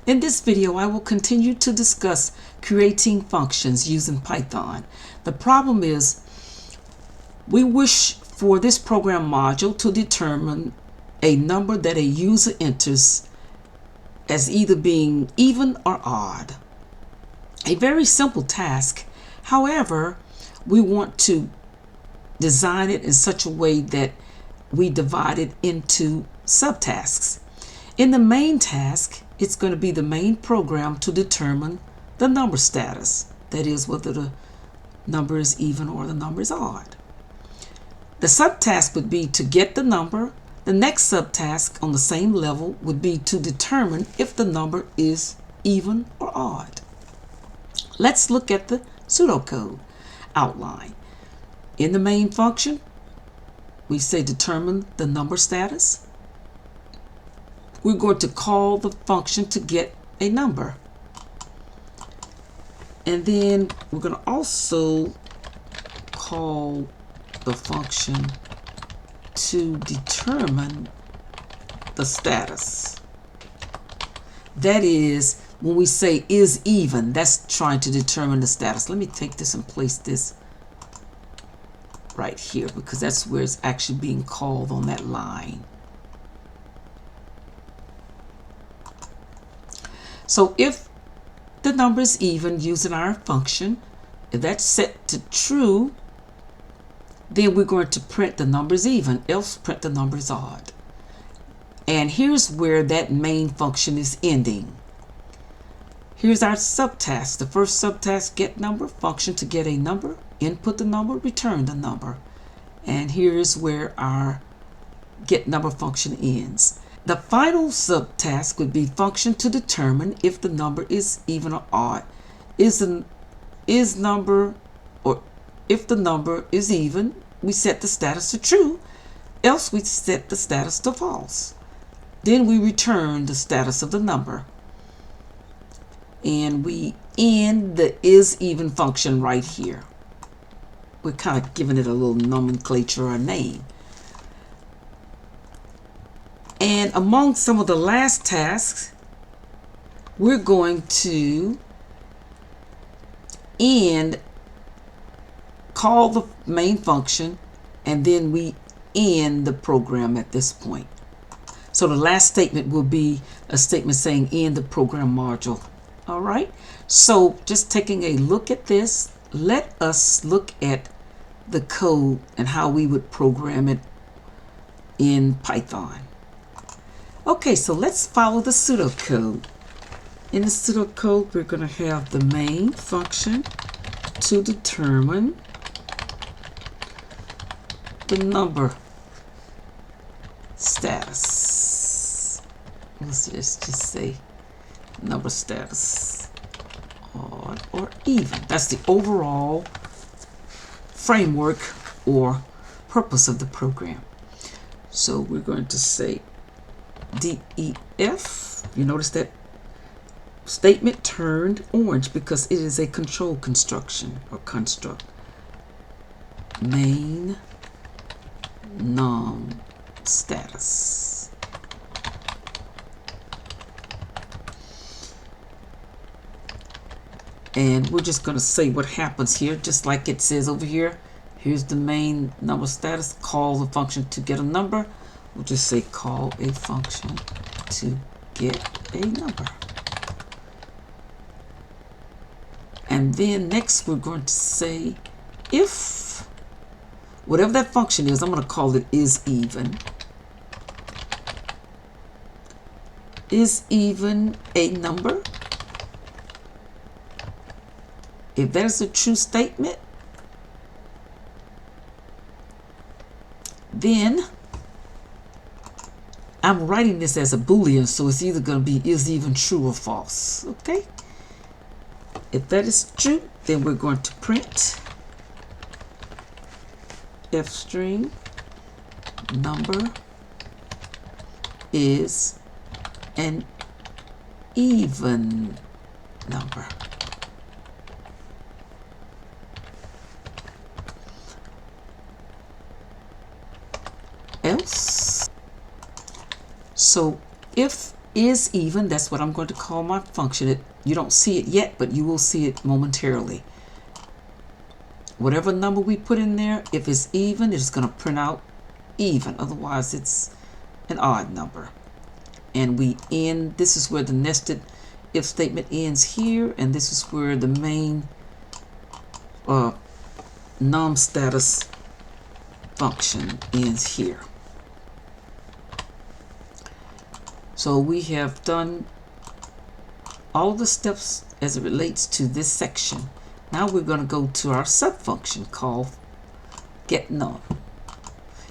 In this video, I will continue to discuss creating functions using Python. The problem is we wish for this program module to determine a number that a user enters as either being even or odd. A very simple task. However, we want to design it in such a way that we divide it into subtasks. In the main task, it's going to be the main program to determine the number status. That is, whether the number is even or the number is odd. The subtask would be to get the number. The next subtask on the same level would be to determine if the number is even or odd. Let's look at the pseudocode outline. In the main function, we say determine the number status. We're going to call the function to get a number. And then we're going to also call the function to determine the status. That is, when we say is even, that's trying to determine the status. Let me take this and place this right here because that's where it's actually being called on that line. So if the number is even using our function, if that's set to true, then we're going to print the number is even, else print the number is odd. And here's where that main function is ending. Here's our subtask. The first subtask, get number, function to get a number, input the number, return the number. And here's where our get number function ends. The final subtask would be function to determine if the number is even or odd. If the number is even, we set the status to true, else we set the status to false. Then we return the status of the number. And we end the is even function right here. We're kind of giving it a little nomenclature or name. And among some of the last tasks, we're going to call the main function, and then we end the program at this point. So the last statement will be a statement saying end the program module. All right. So just taking a look at this, let us look at the code and how we would program it in Python. Okay, so let's follow the pseudocode. In the pseudocode, we're going to have the main function to determine the number status. Let's just say number status, odd or even. That's the overall framework or purpose of the program. So we're going to say DEF. You notice that statement turned orange because it is a control construction or construct. Main num status. And we're just going to say what happens here, just like it says over here. Here's the main number status. Call the function to get a number. We'll just say call a function to get a number. And then next we're going to say if whatever that function is, I'm going to call it is even. Is even a number? If that is a true statement, then I'm writing this as a Boolean, so it's either going to be is even true or false. Okay? If that is true, then we're going to print f string number is an even number. Else, so if is even. That's what I'm going to call my function. You don't see it yet, but you will see it momentarily. Whatever number we put in there, if it's even, it's going to print out even. Otherwise, it's an odd number. And we end, this is where the nested if statement ends here, and this is where the main num status function ends here. So we have done all the steps as it relates to this section. Now we're going to go to our subfunction called getNum.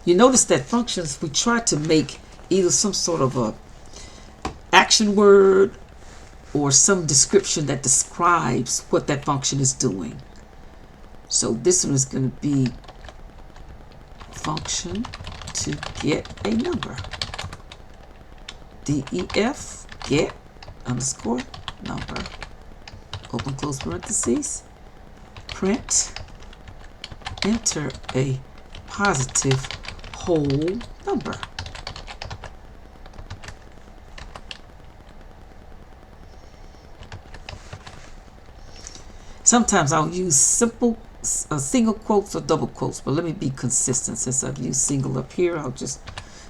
You notice that functions, we try to make either some sort of a action word or some description that describes what that function is doing. So this one is going to be function to get a number. DEF get underscore number, open close parentheses, print, enter a positive whole number. Sometimes I'll use simple single quotes or double quotes, but let me be consistent. Since I've used single up here, I'll just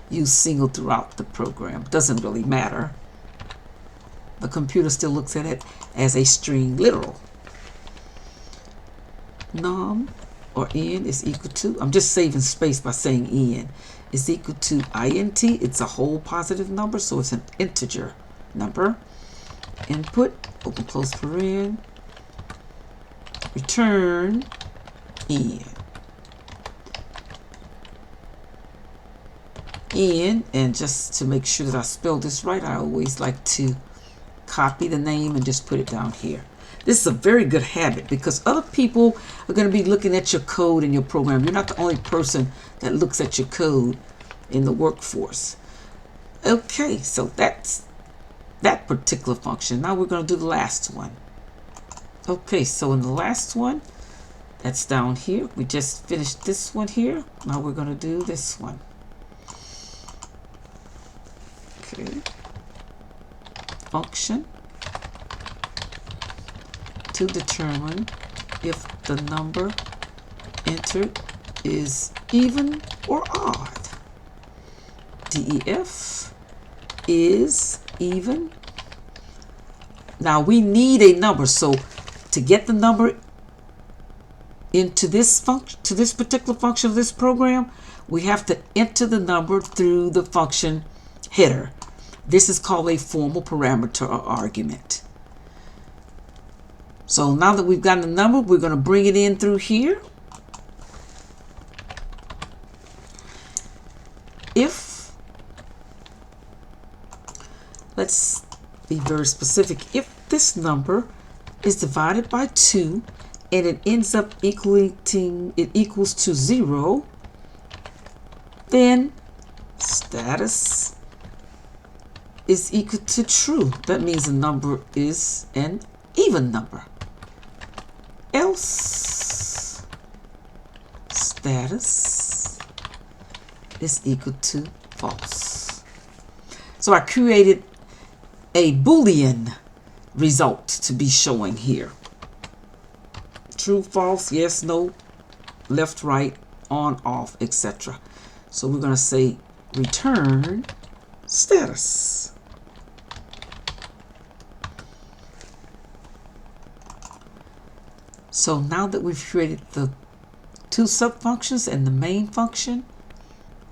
use single throughout the program. Doesn't really matter. The computer still looks at it as a string literal. Num or n is equal to, I'm just saving space by saying n, is equal to int. It's a whole positive number, so it's an integer number. Input, open close paren, return n. And just to make sure that I spell this right, I always like to copy the name and just put it down here. This is a very good habit because other people are going to be looking at your code in your program. You're not the only person that looks at your code in the workforce. Okay, so that's that particular function. Now we're going to do the last one. Okay, so in the last one, that's down here. We just finished this one here. Now we're going to do this one. Okay. Function to determine if the number entered is even or odd. DEF is even. Now we need a number, so to get the number into this function, to this particular function of this program, we have to enter the number through the function header. This is called a formal parameter or argument. So now that we've gotten the number, we're going to bring it in through here. If, let's be very specific, if this number is divided by 2 and it ends up equals to 0, then status is equal to true. That means the number is an even number. Else status is equal to false. So I created a Boolean result to be showing here. True, false, yes, no, left, right, on, off, etc. So we're going to say return status. So now that we've created the two subfunctions and the main function,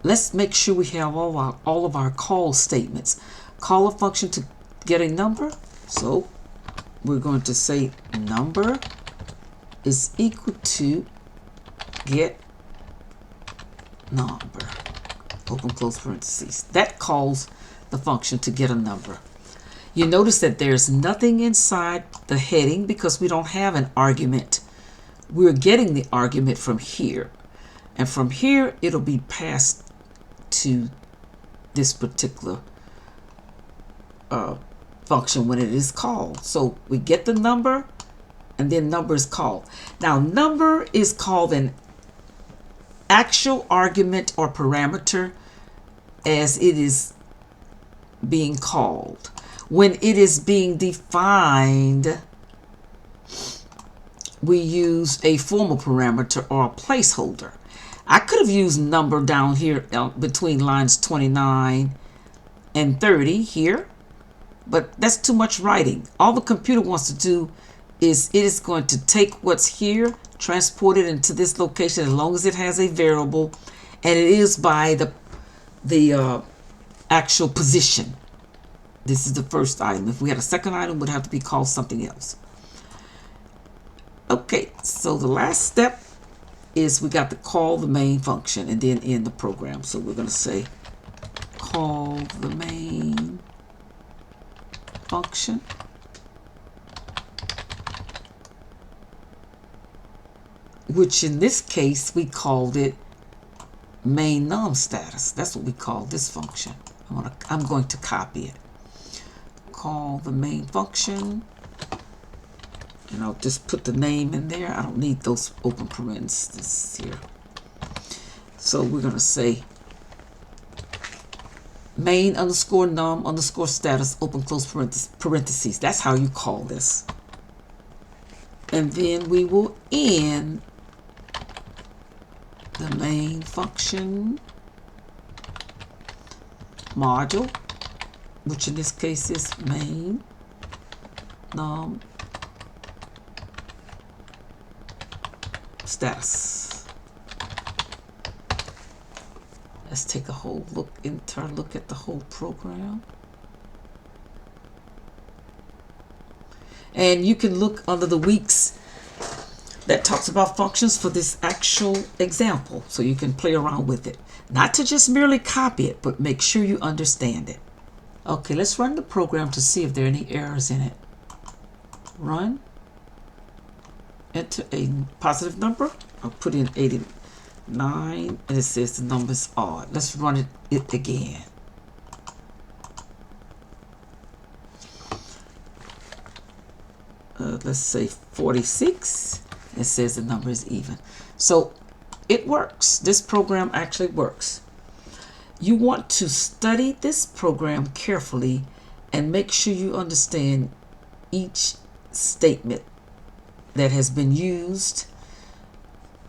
let's make sure we have all of our call statements. Call a function to get a number. So we're going to say number is equal to get number. Open close parentheses. That calls the function to get a number. You notice that there's nothing inside the heading because we don't have an argument. We're getting the argument from here. And from here, it'll be passed to this particular function when it is called. So we get the number, and then number is called. Now, number is called an actual argument or parameter as it is being called. When it is being defined, we use a formal parameter or a placeholder. I could have used number down here between lines 29 and 30 here, but that's too much writing. All the computer wants to do is it is going to take what's here, transport it into this location as long as it has a variable, and it is by the actual position. This is the first item. If we had a second item, it would have to be called something else. Okay, so the last step is we got to call the main function and then end the program. So we're going to say call the main function. Which in this case, we called it main num status. That's what we call this function. I'm going to copy it. Call the main function. And I'll just put the name in there. I don't need those open parentheses here. So we're going to say main underscore num underscore status open close parentheses. That's how you call this. And then we will end the main function module, which in this case is main num status. Let's take a whole look at the whole program. And you can look under the weeks that talks about functions for this actual example, so you can play around with it. Not to just merely copy it, but make sure you understand it. Okay, let's run the program to see if there are any errors in it. Run. Enter a positive number. I'll put in 89, and it says the number is odd. Let's run it again. Let's say 46. It says the number is even. So it works. This program actually works. You want to study this program carefully and make sure you understand each statement that has been used.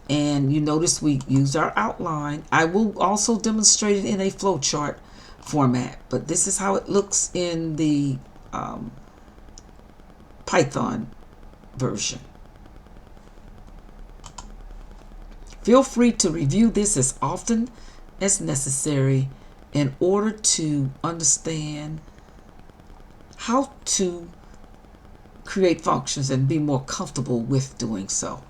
And you notice we used our outline. I will also demonstrate it in a flowchart format, but this is how it looks in the Python version. Feel free to review this as often as necessary in order to understand how to create functions and be more comfortable with doing so.